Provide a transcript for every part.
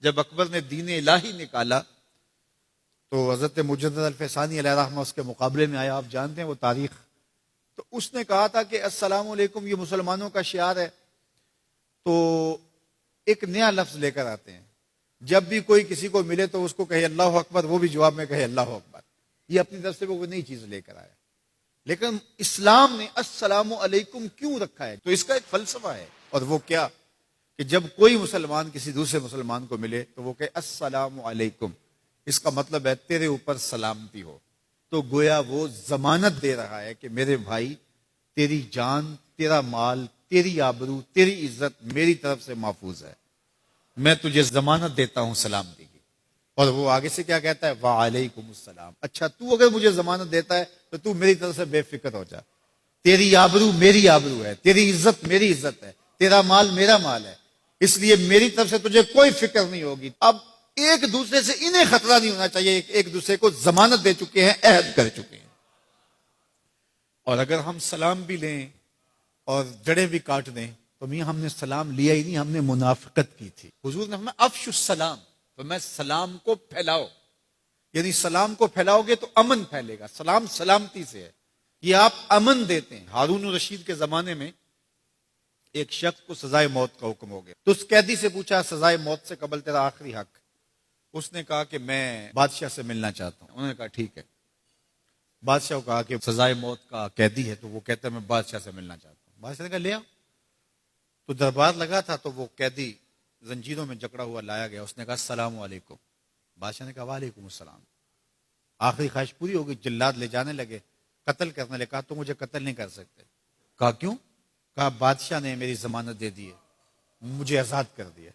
جب اکبر نے دین الہی نکالا تو حضرت مجدد الفسانی علیہ رحمہ اس کے مقابلے میں آیا. آپ جانتے ہیں وہ تاریخ. تو اس نے کہا تھا کہ السلام علیکم یہ مسلمانوں کا شعار ہے. تو ایک نیا لفظ لے کر آتے ہیں. جب بھی کوئی کسی کو ملے تو اس کو کہے اللہ اکبر, وہ بھی جواب میں کہے اللہ اکبر. یہ اپنی طرف سے وہ نئی چیز لے کر آیا. لیکن اسلام نے السلام علیکم کیوں رکھا ہے؟ تو اس کا ایک فلسفہ ہے, اور وہ کیا کہ جب کوئی مسلمان کسی دوسرے مسلمان کو ملے تو وہ کہے السلام علیکم. اس کا مطلب ہے تیرے اوپر سلامتی ہو. تو گویا وہ ضمانت دے رہا ہے کہ میرے بھائی, تیری جان, تیرا مال, تیری آبرو, تیری عزت میری طرف سے محفوظ ہے. میں تجھے ضمانت دیتا ہوں سلامتی کی. اور وہ آگے سے کیا کہتا ہے؟ وعلیکم السلام. اچھا تو اگر مجھے ضمانت دیتا ہے تو تو میری طرف سے بے فکر ہو جا. تیری آبرو میری آبرو ہے, تیری عزت میری عزت ہے, تیرا مال میرا مال ہے, اس لیے میری طرف سے تجھے کوئی فکر نہیں ہوگی. اب ایک دوسرے سے انہیں خطرہ نہیں ہونا چاہیے, ایک دوسرے کو ضمانت دے چکے ہیں, عہد کر چکے ہیں. اور اگر ہم سلام بھی لیں اور جڑیں بھی کاٹ دیں تو میاں ہم نے سلام لیا ہی نہیں, ہم نے منافقت کی تھی. حضور نے فرمایا افشوا السلام, تو میں سلام کو پھیلاؤ. یعنی سلام کو پھیلاؤ گے تو امن پھیلے گا. سلام سلامتی سے ہے, یہ آپ امن دیتے ہیں. ہارون الرشید کے زمانے میں ایک شخص کو سزائے موت کا حکم ہو گیا. تو اس قیدی سے پوچھا سزائے موت سے قبل تیرا آخری حق. اس نے کہا کہ میں بادشاہ سے ملنا چاہتا ہوں. انہوں نے کہا ٹھیک ہے. بادشاہ کو کہا کہ سزائے موت کا قیدی ہے, تو وہ کہتا ہے میں بادشاہ سے ملنا چاہتا ہوں. بادشاہ نے کہا لے آؤ. تو دربار لگا تھا, تو وہ قیدی زنجیروں میں جکڑا ہوا لایا گیا. اس نے کہا السلام علیکم. بادشاہ نے کہا وعلیکم السلام. آخری خواہش پوری ہو گئی. جلاد لے جانے لگے, قتل کرنے لگے. کہا تو مجھے قتل نہیں کر سکتے. کہا کیوں؟ کہا بادشاہ نے میری ضمانت دے دی ہے, مجھے آزاد کر دیا.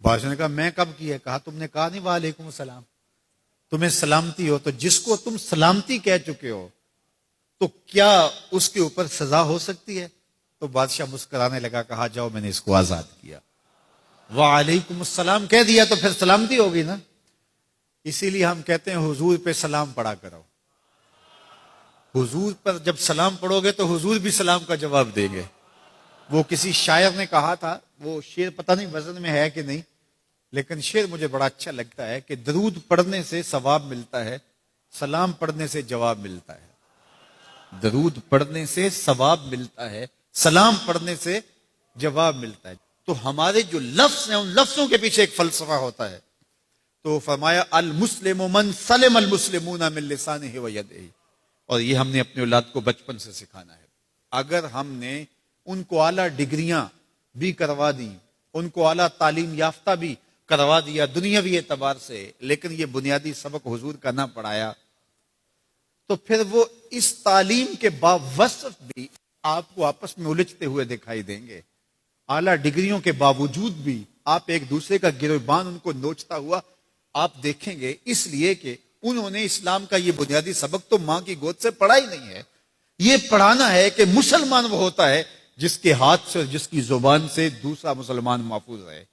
بادشاہ نے کہا میں کب کی ہے؟ کہا تم نے کہا نہیں وعلیکم السلام, تمہیں سلامتی ہو. تو جس کو تم سلامتی کہہ چکے ہو تو کیا اس کے اوپر سزا ہو سکتی ہے؟ تو بادشاہ مسکرانے لگا, کہا جاؤ میں نے اس کو آزاد کیا. وعلیکم السلام کہہ دیا تو پھر سلامتی ہوگی نا. اسی لیے ہم کہتے ہیں حضور پہ سلام پڑھا کرو. حضور پر جب سلام پڑھو گے تو حضور بھی سلام کا جواب دیں گے. وہ کسی شاعر نے کہا تھا, وہ شعر پتہ نہیں وزن میں ہے کہ نہیں, لیکن شعر مجھے بڑا اچھا لگتا ہے کہ درود پڑھنے سے ثواب ملتا ہے, سلام پڑھنے سے جواب ملتا ہے. درود پڑھنے سے ثواب ملتا ہے, سلام پڑھنے سے جواب ملتا ہے. تو ہمارے جو لفظ ہیں ان لفظوں کے پیچھے ایک فلسفہ ہوتا ہے. تو فرمایا المسلم من سلم المسلمون من لسانہ و یدہ, اور یہ ہم نے اپنے اولاد کو بچپن سے سکھانا ہے. اگر ہم نے ان کو اعلیٰ ڈگریاں بھی کروا دیں, ان کو اعلیٰ تعلیم یافتہ بھی کروا دیا دنیاوی اعتبار سے, لیکن یہ بنیادی سبق حضور کا نہ پڑھایا, تو پھر وہ اس تعلیم کے باوصف بھی آپ کو آپس میں الجھتے ہوئے دکھائی دیں گے. اعلیٰ ڈگریوں کے باوجود بھی آپ ایک دوسرے کا گریبان ان کو نوچتا ہوا آپ دیکھیں گے, اس لیے کہ انہوں نے اسلام کا یہ بنیادی سبق تو ماں کی گود سے پڑھا ہی نہیں ہے. یہ پڑھانا ہے کہ مسلمان وہ ہوتا ہے جس کے ہاتھ سے, جس کی زبان سے دوسرا مسلمان محفوظ رہے.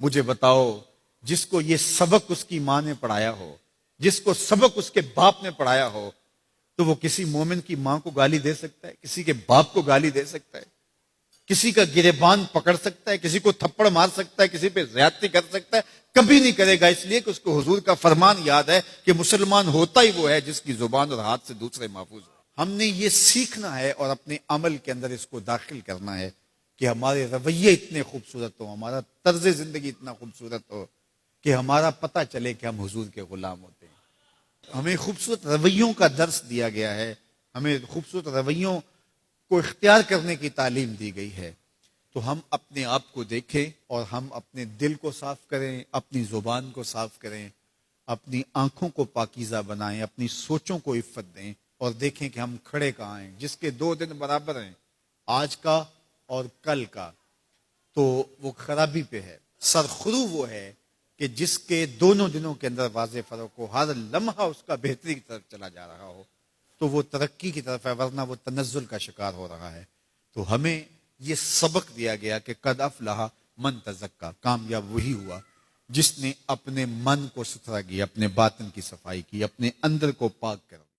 مجھے بتاؤ, جس کو یہ سبق اس کی ماں نے پڑھایا ہو, جس کو سبق اس کے باپ نے پڑھایا ہو, تو وہ کسی مومن کی ماں کو گالی دے سکتا ہے, کسی کے باپ کو گالی دے سکتا ہے, کسی کا گریبان پکڑ سکتا ہے, کسی کو تھپڑ مار سکتا ہے, کسی پہ زیادتی کر سکتا ہے؟ کبھی نہیں کرے گا, اس لیے کہ اس کو حضور کا فرمان یاد ہے کہ مسلمان ہوتا ہی وہ ہے جس کی زبان اور ہاتھ سے دوسرے محفوظ ہو. ہم نے یہ سیکھنا ہے اور اپنے عمل کے اندر اس کو داخل کرنا ہے کہ ہمارے رویے اتنے خوبصورت ہوں, ہمارا طرز زندگی اتنا خوبصورت ہو کہ ہمارا پتہ چلے کہ ہم حضور کے غلام ہوتے ہیں. ہمیں خوبصورت رویوں کا درس دیا گیا ہے, ہمیں خوبصورت رویوں کو اختیار کرنے کی تعلیم دی گئی ہے. تو ہم اپنے آپ کو دیکھیں اور ہم اپنے دل کو صاف کریں, اپنی زبان کو صاف کریں, اپنی آنکھوں کو پاکیزہ بنائیں, اپنی سوچوں کو عفت دیں, اور دیکھیں کہ ہم کھڑے کہاں ہیں. جس کے 2 دن برابر ہیں, آج کا اور کل کا, تو وہ خرابی پہ ہے. سرخرو وہ ہے کہ جس کے دونوں دنوں کے اندر واضح فرق ہو, ہر لمحہ اس کا بہتری کی طرف چلا جا رہا ہو, تو وہ ترقی کی طرف ہے, ورنہ وہ تنزل کا شکار ہو رہا ہے. تو ہمیں یہ سبق دیا گیا کہ قد افلح من تزکا, کامیاب وہی ہوا جس نے اپنے من کو ستھرا کیا, اپنے باطن کی صفائی کی, اپنے اندر کو پاک کر